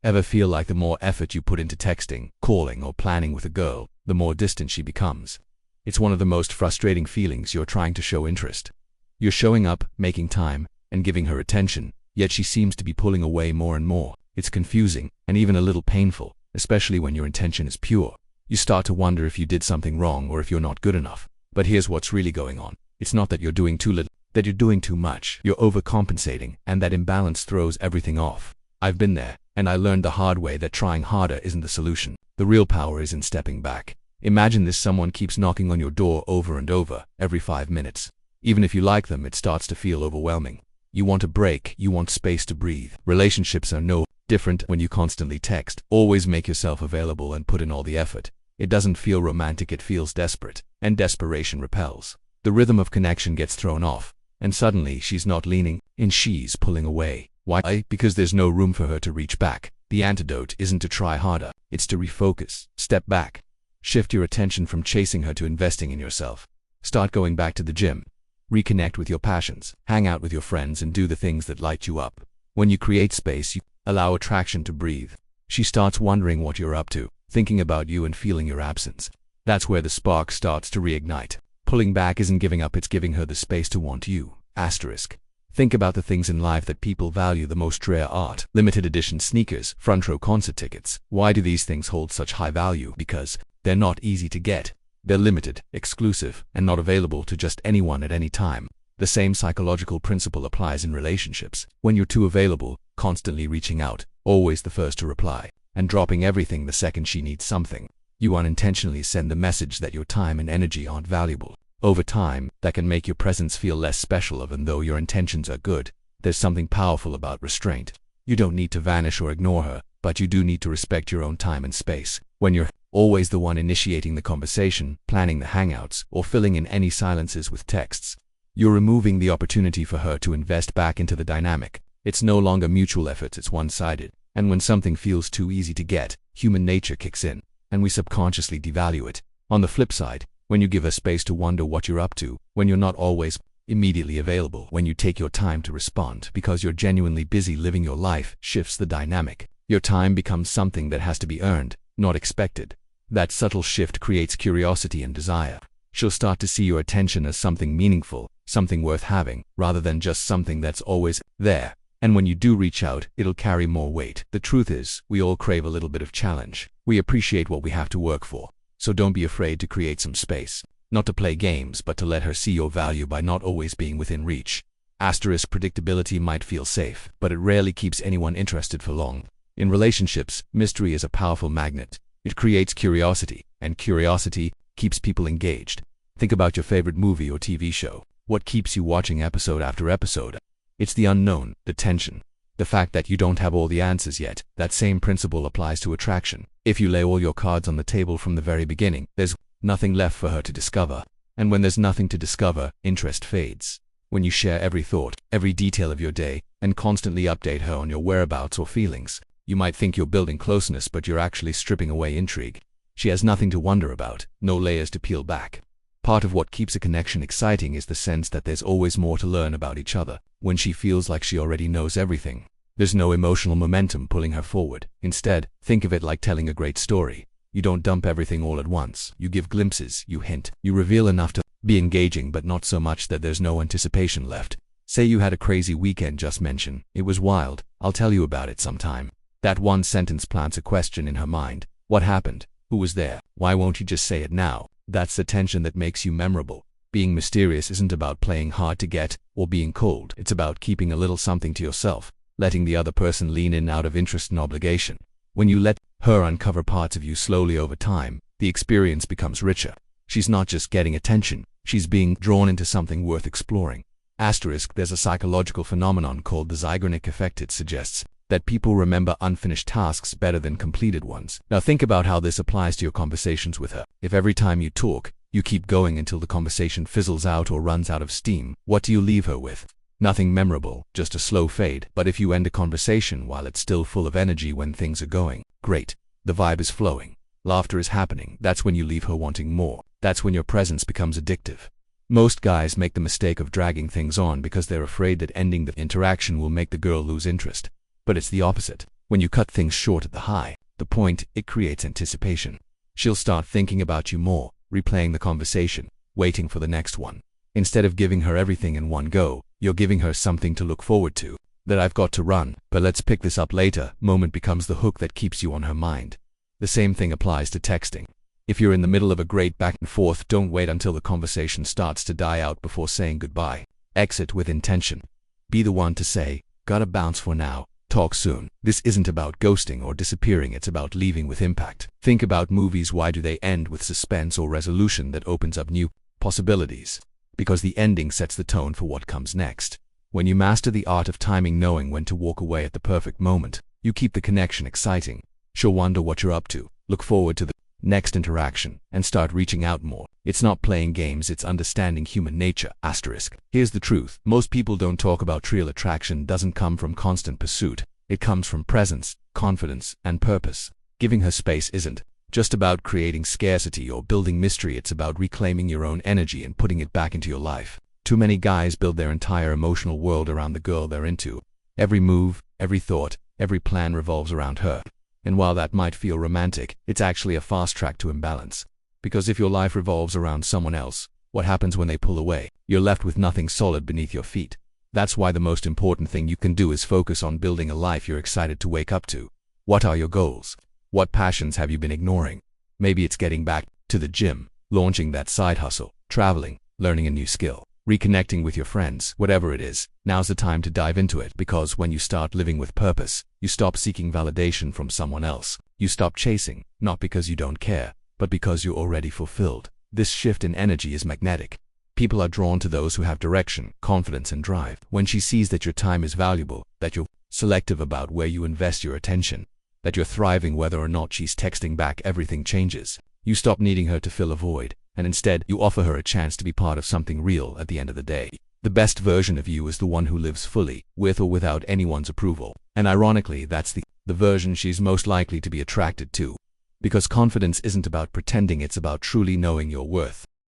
Ever feel like the more effort you put into texting, calling, or planning with a girl, the more distant she becomes? It's one of the most frustrating feelings. You're trying to show interest. You're showing up, making time, and giving her attention, yet she seems to be pulling away more and more. It's confusing, and even a little painful, especially when your intention is pure. You start to wonder if you did something wrong or if you're not good enough. But here's what's really going on. It's not that you're doing too little, that you're doing too much. You're overcompensating, and that imbalance throws everything off. I've been there, and I learned the hard way that trying harder isn't the solution. The real power is in stepping back. Imagine this: someone keeps knocking on your door over and over, every 5 minutes. Even if you like them, it starts to feel overwhelming. You want a break, you want space to breathe. Relationships are no different when you constantly text. Always make yourself available and put in all the effort. It doesn't feel romantic, it feels desperate, and desperation repels. The rhythm of connection gets thrown off, and suddenly she's not leaning in, she's pulling away. Why? Because there's no room for her to reach back. The antidote isn't to try harder, it's to refocus, step back. Shift your attention from chasing her to investing in yourself. Start going back to the gym. Reconnect with your passions, hang out with your friends, and do the things that light you up. When you create space, you allow attraction to breathe. She starts wondering what you're up to, thinking about you and feeling your absence. That's where the spark starts to reignite. Pulling back isn't giving up, it's giving her the space to want you. Asterisk. Think about the things in life that people value the most: rare art, limited edition sneakers, front row concert tickets. Why do these things hold such high value? Because they're not easy to get. They're limited, exclusive, and not available to just anyone at any time. The same psychological principle applies in relationships. When you're too available, constantly reaching out, always the first to reply, and dropping everything the second she needs something, you unintentionally send the message that your time and energy aren't valuable. Over time, that can make your presence feel less special, even though your intentions are good. There's something powerful about restraint. You don't need to vanish or ignore her, but you do need to respect your own time and space. When you're always the one initiating the conversation, planning the hangouts, or filling in any silences with texts, you're removing the opportunity for her to invest back into the dynamic. It's no longer mutual efforts, it's one-sided. And when something feels too easy to get, human nature kicks in, and we subconsciously devalue it. On the flip side, when you give her space to wonder what you're up to, when you're not always immediately available, when you take your time to respond because you're genuinely busy living your life, shifts the dynamic. Your time becomes something that has to be earned, not expected. That subtle shift creates curiosity and desire. She'll start to see your attention as something meaningful, something worth having, rather than just something that's always there. And when you do reach out, it'll carry more weight. The truth is, we all crave a little bit of challenge. We appreciate what we have to work for. So don't be afraid to create some space. Not to play games, but to let her see your value by not always being within reach. Asterisk. Predictability might feel safe, but it rarely keeps anyone interested for long. In relationships, mystery is a powerful magnet. It creates curiosity, and curiosity keeps people engaged. Think about your favorite movie or TV show. What keeps you watching episode after episode? It's the unknown, the tension, the fact that you don't have all the answers yet. That same principle applies to attraction. If you lay all your cards on the table from the very beginning, there's nothing left for her to discover. And when there's nothing to discover, interest fades. When you share every thought, every detail of your day, and constantly update her on your whereabouts or feelings, you might think you're building closeness, but you're actually stripping away intrigue. She has nothing to wonder about, no layers to peel back. Part of what keeps a connection exciting is the sense that there's always more to learn about each other. When she feels like she already knows everything, there's no emotional momentum pulling her forward. Instead, think of it like telling a great story. You don't dump everything all at once. You give glimpses, you hint, you reveal enough to be engaging, but not so much that there's no anticipation left. Say you had a crazy weekend, just mention, "It was wild, I'll tell you about it sometime." That one sentence plants a question in her mind. What happened? Who was there? Why won't you just say it now? That's the tension that makes you memorable. Being mysterious isn't about playing hard to get or being cold. It's about keeping a little something to yourself, letting the other person lean in out of interest and obligation. When you let her uncover parts of you slowly over time, the experience becomes richer. She's not just getting attention, she's being drawn into something worth exploring. Asterisk. There's a psychological phenomenon called the Zeigarnik effect. It suggests that people remember unfinished tasks better than completed ones. Now think about how this applies to your conversations with her. If every time you talk, you keep going until the conversation fizzles out or runs out of steam, what do you leave her with? Nothing memorable, just a slow fade. But if you end a conversation while it's still full of energy, when things are going great, the vibe is flowing, laughter is happening, that's when you leave her wanting more. That's when your presence becomes addictive. Most guys make the mistake of dragging things on because they're afraid that ending the interaction will make the girl lose interest. But it's the opposite. When you cut things short at the point, it creates anticipation. She'll start thinking about you more, replaying the conversation, waiting for the next one. Instead of giving her everything in one go, you're giving her something to look forward to. That "I've got to run, but let's pick this up later" moment becomes the hook that keeps you on her mind. The same thing applies to texting. If you're in the middle of a great back and forth, don't wait until the conversation starts to die out before saying goodbye. Exit with intention. Be the one to say, "Gotta bounce for now, talk soon." This isn't about ghosting or disappearing, it's about leaving with impact. Think about movies. Why do they end with suspense or resolution that opens up new possibilities? Because the ending sets the tone for what comes next. When you master the art of timing, knowing when to walk away at the perfect moment, you keep the connection exciting. She'll wonder what you're up to, look forward to the next interaction, and start reaching out more. It's not playing games, it's understanding human nature. Here's the truth. Most people don't talk about real attraction doesn't come from constant pursuit. It comes from presence, confidence, and purpose. Giving her space isn't just about creating scarcity or building mystery, it's about reclaiming your own energy and putting it back into your life. Too many guys build their entire emotional world around the girl they're into. Every move, every thought, every plan revolves around her. And while that might feel romantic, it's actually a fast track to imbalance. Because if your life revolves around someone else, what happens when they pull away? You're left with nothing solid beneath your feet. That's why the most important thing you can do is focus on building a life you're excited to wake up to. What are your goals? What passions have you been ignoring? Maybe it's getting back to the gym, launching that side hustle, traveling, learning a new skill, reconnecting with your friends. Whatever it is, now's the time to dive into it, because when you start living with purpose, you stop seeking validation from someone else. You stop chasing, not because you don't care, but because you're already fulfilled. This shift in energy is magnetic. People are drawn to those who have direction, confidence, and drive. When she sees that your time is valuable, that you're selective about where you invest your attention, that you're thriving whether or not she's texting back, everything changes. You stop needing her to fill a void, and instead you offer her a chance to be part of something real. At the end of the day, the best version of you is the one who lives fully, with or without anyone's approval. And ironically, that's the version she's most likely to be attracted to. Because confidence isn't about pretending, it's about truly knowing your worth.